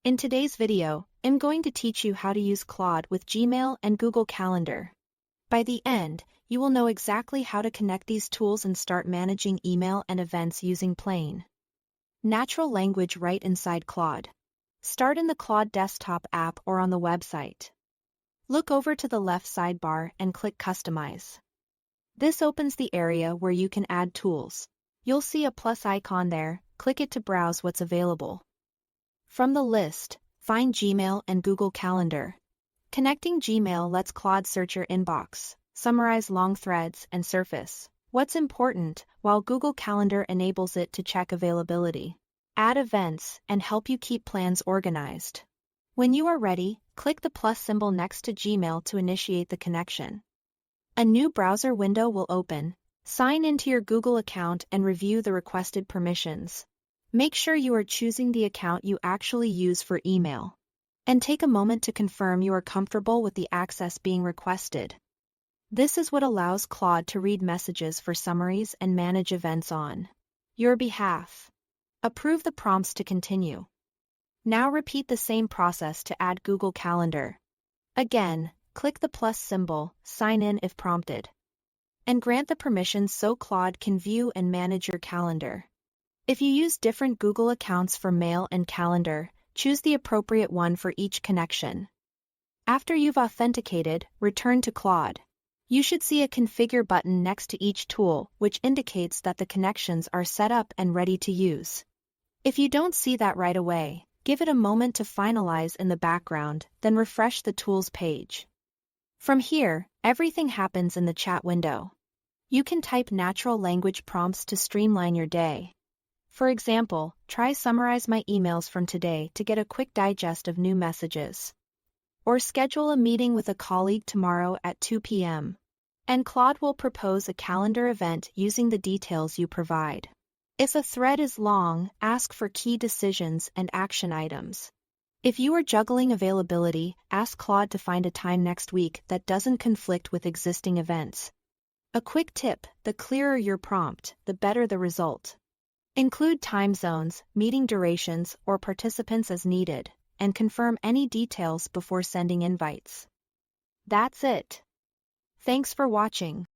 In today's video, I'm going to teach you how to use Claude with Gmail and Google Calendar. By the end, you will know exactly how to connect these tools and start managing email and events using plain natural language right inside Claude. Start in the Claude desktop app or on the website. Look over to the left sidebar and click Customize. This opens the area where you can add tools. You'll see a plus icon there, click it to browse what's available. From the list, find Gmail and Google Calendar. Connecting Gmail lets Claude search your inbox, summarize long threads, and surface what's important, while Google Calendar enables it to check availability, add events, and help you keep plans organized. When you are ready, click the plus symbol next to Gmail to initiate the connection. A new browser window will open. Sign into your Google account and review the requested permissions. Make sure you are choosing the account you actually use for email. And take a moment to confirm you are comfortable with the access being requested. This is what allows Claude to read messages for summaries and manage events on your behalf. Approve the prompts to continue. Now repeat the same process to add Google Calendar. Again, click the plus symbol, sign in if prompted, and grant the permissions so Claude can view and manage your calendar. If you use different Google accounts for mail and calendar, choose the appropriate one for each connection. After you've authenticated, return to Claude. You should see a Configure button next to each tool, which indicates that the connections are set up and ready to use. If you don't see that right away, give it a moment to finalize in the background, then refresh the tools page. From here, everything happens in the chat window. You can type natural language prompts to streamline your day. For example, try summarize my emails from today to get a quick digest of new messages. Or schedule a meeting with a colleague tomorrow at 2 p.m. And Claude will propose a calendar event using the details you provide. If a thread is long, ask for key decisions and action items. If you are juggling availability, ask Claude to find a time next week that doesn't conflict with existing events. A quick tip: the clearer your prompt, the better the result. Include time zones, meeting durations, or participants as needed, and confirm any details before sending invites. That's it. Thanks for watching.